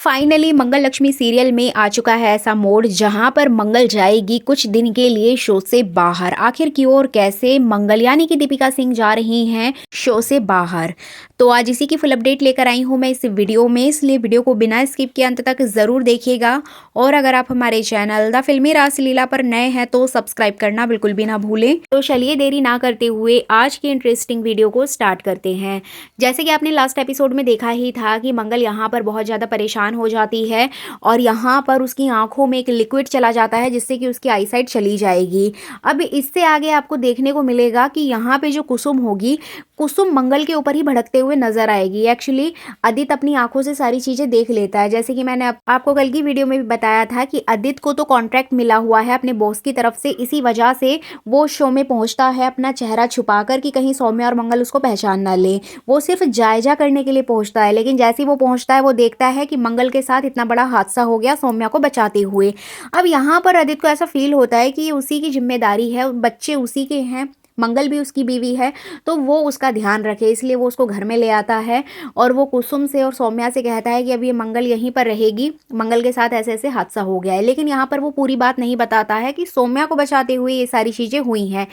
Finally मंगल Lakshmi serial में आ चुका है ऐसा मोड़ जहां पर मंगल जाएगी कुछ दिन के लिए शो से बाहर। आखिर क्यों और कैसे मंगल यानी कि दीपिका सिंह जा रही हैं शो से बाहर। तो आज इसी की फुल अपडेट लेकर आई हूं मैं इस वीडियो में, इसलिए वीडियो को बिना स्किप के अंत तक जरूर देखिएगा। और अगर आप हमारे चैनल द फिल्मी रासलीला पर नए हैं तो सब्सक्राइब करना बिल्कुल भी ना भूलें। तो चलिए देरी ना करते हुए आज की इंटरेस्टिंग वीडियो को स्टार्ट करते हैं। जैसे कि आपने लास्ट एपिसोड में देखा ही था कि मंगल यहाँ पर बहुत ज़्यादा परेशान हो जाती है और यहाँ पर उसकी आंखों में एक लिक्विड चला जाता है जिससे कि उसकी आईसाइट चली जाएगी। अब इससे आगे आपको देखने को मिलेगा कि यहाँ पे जो कुसुम होगी, कुसुम मंगल के ऊपर ही भड़कते हुए नजर आएगी। एक्चुअली आदित्य अपनी आंखों से सारी चीजें देख लेता है, जैसे कि मैंने आपको कल की वीडियो में भी बताया था कि आदित्य को तो कॉन्ट्रैक्ट मिला हुआ है अपने बॉस की तरफ से, इसी वजह से वो शो में पहुंचता है अपना चेहरा छुपाकर कि कहीं सौम्या और मंगल उसको पहचान ना ले। वो सिर्फ जायजा करने के लिए पहुंचता है, लेकिन जैसे ही वो पहुंचता है वो देखता है कि मंगल के साथ इतना बड़ा हादसा हो गया सौम्या को बचाते हुए। अब यहाँ पर आदित्य को ऐसा फील होता है कि उसी की जिम्मेदारी है, बच्चे उसी के हैं, मंगल भी उसकी बीवी है, तो वो उसका ध्यान रखे, इसलिए वो उसको घर में ले आता है और वो कुसुम से और सौम्या से कहता है कि अब ये मंगल यहीं पर रहेगी, मंगल के साथ ऐसे ऐसे हादसा हो गया है। लेकिन यहाँ पर वो पूरी बात नहीं बताता है कि सौम्या को बचाते हुए ये सारी चीज़ें हुई हैं।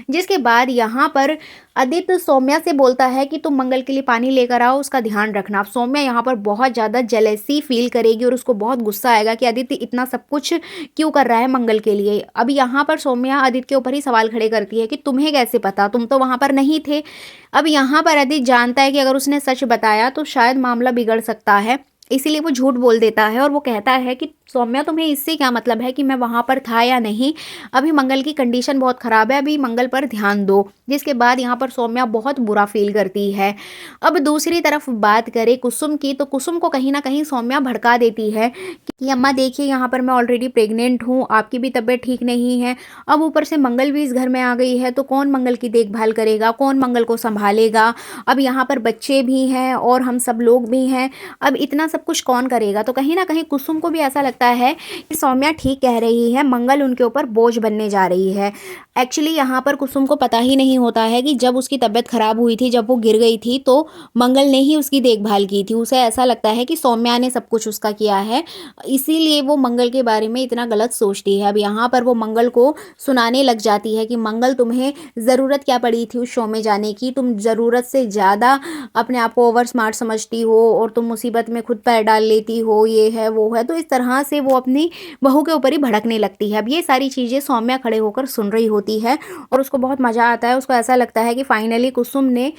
जिसके बाद यहाँ पर आदित्य सौम्या से बोलता है कि तुम मंगल के लिए पानी लेकर आओ, उसका ध्यान रखना। अब सौम्या यहाँ पर बहुत ज़्यादा जेलेसी फील करेगी और उसको बहुत गुस्सा आएगा कि आदित्य इतना सब कुछ क्यों कर रहा है मंगल के लिए। अब यहाँ पर सौम्या आदित्य के ऊपर ही सवाल खड़े करती है कि तुम्हें कैसे पता, तुम तो वहां पर नहीं थे। अब यहाँ पर आदित्य जानता है कि अगर उसने सच बताया तो शायद मामला बिगड़ सकता है, इसीलिए वो झूठ बोल देता है और वो कहता है कि सौम्या तुम्हें इससे क्या मतलब है कि मैं वहां पर था या नहीं, अभी मंगल की कंडीशन बहुत ख़राब है, अभी मंगल पर ध्यान दो। जिसके बाद यहाँ पर सौम्या बहुत बुरा फील करती है। अब दूसरी तरफ बात करें कुसुम की, तो कुसुम को कहीं ना कहीं सौम्या भड़का देती है कि अम्मा देखिए यहाँ पर मैं ऑलरेडी प्रेग्नेंट हूँ, आपकी भी तबीयत ठीक नहीं है, अब ऊपर से मंगल भी इस घर में आ गई है, तो कौन मंगल की देखभाल करेगा, कौन मंगल को संभालेगा। अब यहाँ पर बच्चे भी हैं और हम सब लोग भी हैं, अब इतना सब कुछ कौन करेगा। तो कहीं ना कहीं कुसुम को भी ऐसा लगता है कि सौम्या ठीक कह रही है, मंगल उनके ऊपर बोझ बनने जा रही है। एक्चुअली यहाँ पर कुसुम को पता ही नहीं होता है कि जब उसकी तबीयत खराब हुई थी, जब वो गिर गई थी, तो मंगल ने ही उसकी देखभाल की थी। उसे ऐसा लगता है कि सौम्या ने सब कुछ उसका किया है, इसीलिए वो मंगल के बारे में इतना गलत सोचती है। अब यहाँ पर वो मंगल को सुनाने लग जाती है कि मंगल तुम्हें ज़रूरत क्या पड़ी थी उस शो में जाने की, तुम ज़रूरत से ज़्यादा अपने आप को ओवर स्मार्ट समझती हो और तुम मुसीबत में खुद पैर डाल लेती हो, ये है वो है। तो इस तरह से वो अपनी बहू के ऊपर ही भड़कने लगती है। अब ये सारी चीज़ें सौम्या खड़े होकर सुन रही होती है और उसको बहुत मज़ा आता है। उसको ऐसा लगता है कि फाइनली कुसुम ने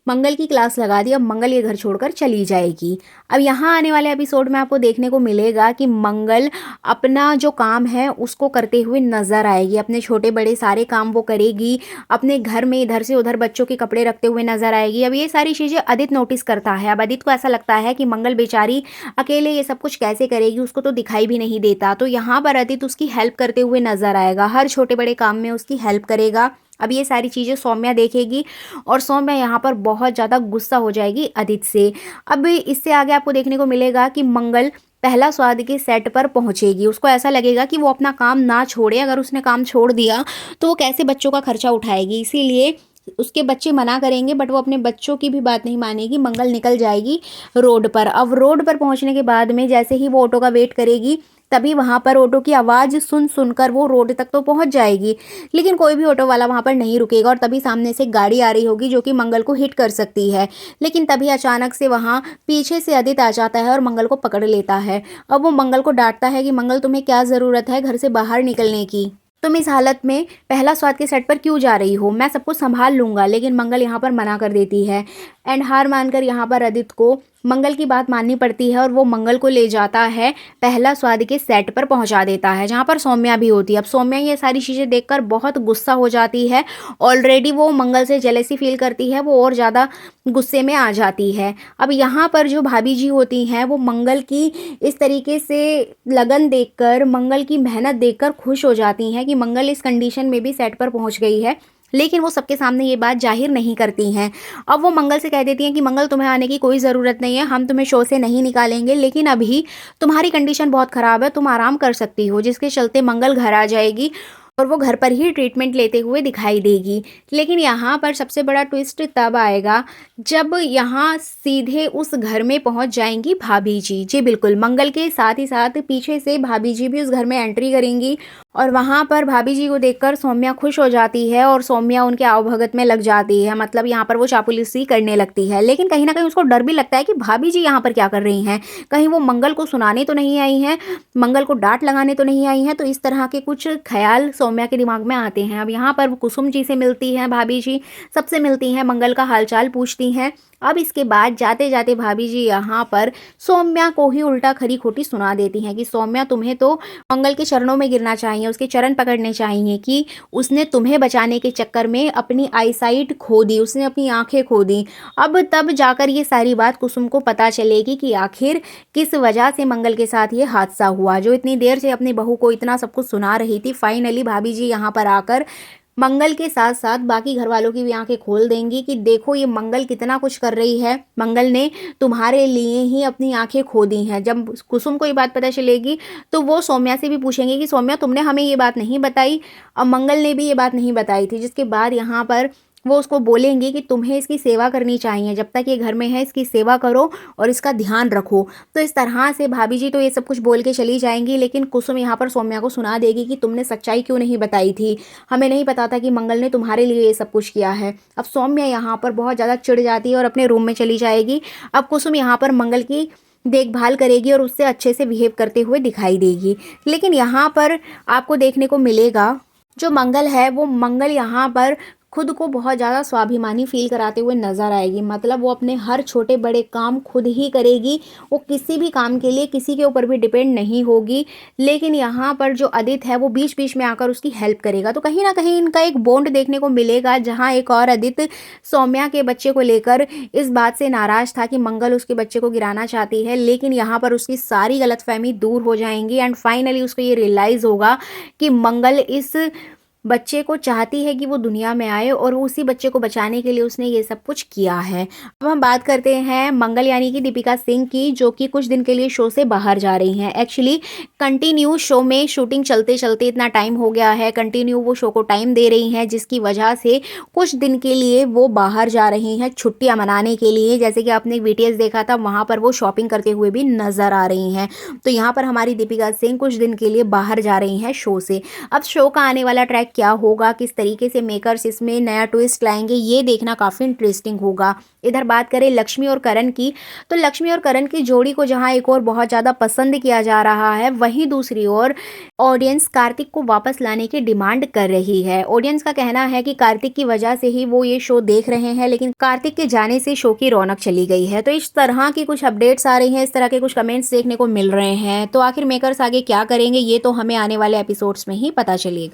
मंगल की क्लास लगा दी, अब मंगल ये घर छोड़कर चली जाएगी। अब यहाँ आने वाले एपिसोड में आपको देखने को मिलेगा कि मंगल अपना जो काम है उसको करते हुए नजर आएगी, अपने छोटे बड़े सारे काम वो करेगी, अपने घर में इधर से उधर बच्चों के कपड़े रखते हुए नजर आएगी। अब ये सारी चीज़ें आदित्य नोटिस करता है। अब आदित्य को ऐसा लगता है कि मंगल बेचारी अकेले ये सब कुछ कैसे करेगी, उसको तो दिखाई भी नहीं देता। तो यहाँ पर आदित्य उसकी हेल्प करते हुए नजर आएगा, हर छोटे बड़े काम में उसकी हेल्प करेगा। अब ये सारी चीज़ें सौम्या देखेगी और सौम्या यहाँ पर बहुत ज़्यादा गुस्सा हो जाएगी आदित्य से। अब इससे आगे आपको देखने को मिलेगा कि मंगल पहला स्वाद के सेट पर पहुंचेगी। उसको ऐसा लगेगा कि वो अपना काम ना छोड़े, अगर उसने काम छोड़ दिया तो वो कैसे बच्चों का खर्चा उठाएगी, इसीलिए उसके बच्चे मना करेंगे, बट वो अपने बच्चों की भी बात नहीं मानेगी। मंगल निकल जाएगी रोड पर। अब रोड पर पहुंचने के बाद में जैसे ही वो ऑटो का वेट करेगी, तभी वहां पर ऑटो की आवाज़ सुन सुनकर वो रोड तक तो पहुंच जाएगी, लेकिन कोई भी ऑटो वाला वहां पर नहीं रुकेगा और तभी सामने से गाड़ी आ रही होगी जो कि मंगल को हिट कर सकती है। लेकिन तभी अचानक से वहां पीछे से आदित्य आ जाता है और मंगल को पकड़ लेता है। अब वो मंगल को डांटता है कि मंगल तुम्हें क्या ज़रूरत है घर से बाहर निकलने की, तुम इस हालत में पहला स्वाद के सेट पर क्यों जा रही हो, मैं सब कुछ संभाल लूंगा। लेकिन मंगल यहाँ पर मना कर देती है एंड हार मानकर यहाँ पर आदित्य को मंगल की बात माननी पड़ती है और वो मंगल को ले जाता है पहला स्वाद के सेट पर पहुंचा देता है, जहाँ पर सौम्या भी होती है। अब सौम्या ये सारी चीज़ें देखकर बहुत गुस्सा हो जाती है, ऑलरेडी वो मंगल से जेलेसी फील करती है, वो और ज़्यादा गुस्से में आ जाती है। अब यहाँ पर जो भाभी जी होती हैं वो मंगल की इस तरीके से लगन देखकर, मंगल की मेहनत देखकर खुश हो जाती हैं कि मंगल इस कंडीशन में भी सेट पर पहुँच गई है, लेकिन वो सबके सामने ये बात जाहिर नहीं करती हैं। अब वो मंगल से कह देती हैं कि मंगल तुम्हें आने की कोई ज़रूरत नहीं है, हम तुम्हें शो से नहीं निकालेंगे, लेकिन अभी तुम्हारी कंडीशन बहुत ख़राब है, तुम आराम कर सकती हो। जिसके चलते मंगल घर आ जाएगी और वो घर पर ही ट्रीटमेंट लेते हुए दिखाई देगी। लेकिन यहाँ पर सबसे बड़ा ट्विस्ट तब आएगा जब यहाँ सीधे उस घर में पहुँच जाएँगी भाभी जी। जी बिल्कुल, मंगल के साथ ही साथ पीछे से भाभी जी भी उस घर में एंट्री करेंगी और वहाँ पर भाभी जी को देखकर सौम्या खुश हो जाती है और सौम्या उनके आवभगत में लग जाती है। मतलब यहाँ पर वो चापलूसी करने लगती है। लेकिन कहीं न कहीं उसको डर भी लगता है कि भाभी जी यहाँ पर क्या कर रही हैं? कहीं वो मंगल को सुनाने तो नहीं आई हैं, मंगल को डाँट लगाने तो नहीं आई हैं? तो इस तरह के कुछ ख़्याल सौम्या के दिमाग में आते हैं। अब यहाँ पर वो कुसुम जी से मिलती हैं भाभी जी, सबसे मिलती हैं, मंगल का हाल-चाल पूछती हैं। अब इसके बाद जाते-जाते भाभी जी यहाँ पर सौम्या को ही उल्टा खरी-खोटी सुना देती हैं कि सौम्या, तुम्हें तो मंगल के चरणों में गिरना चाहिए, उसके चरण पकड़ने चाहिए कि उसने तुम्हें बचाने के चक्कर में अपनी आईसाइट खो दी, उसने अपनी आँखें खो दी। अब तब जाकर ये सारी बात कुसुम को पता चलेगी कि आखिर किस वजह से मंगल के साथ ये हादसा हुआ। जो इतनी देर से अपनी बहू को इतना सब कुछ सुना रही थी, फाइनली भाभी जी यहाँ पर आकर मंगल के साथ-साथ बाकी घरवालों की भी आँखें खोल देंगी कि देखो ये मंगल कितना कुछ कर रही है। मंगल ने तुम्हारे लिए ही अपनी आँखें खो दी हैं। जब कुसुम को ये बात पता चलेगी तो वो सौम्या से भी पूछेंगे कि सौम्या, तुमने हमें ये बात नहीं बताई और मंगल ने भी ये बात नहीं बताई थी। जिसके बाद यहाँ पर वो उसको बोलेंगे कि तुम्हें इसकी सेवा करनी चाहिए, जब तक ये घर में है इसकी सेवा करो और इसका ध्यान रखो। तो इस तरह से भाभी जी तो ये सब कुछ बोल के चली जाएँगी, लेकिन कुसुम यहाँ पर सौम्या को सुना देगी कि तुमने सच्चाई क्यों नहीं बताई थी? हमें नहीं पता था कि मंगल ने तुम्हारे लिए ये सब कुछ किया है। अब सौम्या यहाँ पर बहुत ज़्यादा चिढ़ जाती है और अपने रूम में चली जाएगी। अब कुसुम यहाँ पर मंगल की देखभाल करेगी और उससे अच्छे से बिहेव करते हुए दिखाई देगी। लेकिन यहाँ पर आपको देखने को मिलेगा, जो मंगल है वो मंगल यहाँ पर खुद को बहुत ज़्यादा स्वाभिमानी फ़ील कराते हुए नज़र आएगी। मतलब वो अपने हर छोटे बड़े काम खुद ही करेगी, वो किसी भी काम के लिए किसी के ऊपर भी डिपेंड नहीं होगी। लेकिन यहाँ पर जो आदित्य है वो बीच-बीच में आकर उसकी हेल्प करेगा। तो कहीं न कहीं इनका एक बॉन्ड देखने को मिलेगा, जहाँ एक और आदित्य सौम्या के बच्चे को लेकर इस बात से नाराज़ था कि मंगल उसके बच्चे को गिराना चाहती है। लेकिन यहाँ पर उसकी सारी गलतफ़हमी दूर हो जाएँगी एंड फाइनली उसको ये रियलाइज़ होगा कि मंगल इस बच्चे को चाहती है कि वो दुनिया में आए और उसी बच्चे को बचाने के लिए उसने ये सब कुछ किया है। अब हम बात करते हैं मंगल यानी कि दीपिका सिंह की, जो कि कुछ दिन के लिए शो से बाहर जा रही हैं। एक्चुअली कंटिन्यू शो में शूटिंग चलते-चलते इतना टाइम हो गया है, कंटिन्यू वो शो को टाइम दे रही हैं, जिसकी वजह से कुछ दिन के लिए वो बाहर जा रही हैं छुट्टियाँ मनाने के लिए। जैसे कि आपने वीडियोज़ देखा था, वहाँ पर वो शॉपिंग करते हुए भी नज़र आ रही हैं। तो यहाँ पर हमारी दीपिका सिंह कुछ दिन के लिए बाहर जा रही हैं शो से। अब शो का आने वाला ट्रैक क्या होगा, किस तरीके से मेकर्स इसमें नया ट्विस्ट लाएंगे, ये देखना काफ़ी इंटरेस्टिंग होगा। इधर बात करें लक्ष्मी और करण की, तो लक्ष्मी और करण की जोड़ी को जहां एक और बहुत ज़्यादा पसंद किया जा रहा है, वहीं दूसरी ओर ऑडियंस कार्तिक को वापस लाने की डिमांड कर रही है। ऑडियंस का कहना है कि कार्तिक की वजह से ही वो ये शो देख रहे हैं, लेकिन कार्तिक के जाने से शो की रौनक चली गई है। तो इस तरह की कुछ अपडेट्स आ रही हैं, इस तरह के कुछ कमेंट्स देखने को मिल रहे हैं। तो आखिर मेकर्स आगे क्या करेंगे, ये तो हमें आने वाले एपिसोड्स में ही पता चलेगा।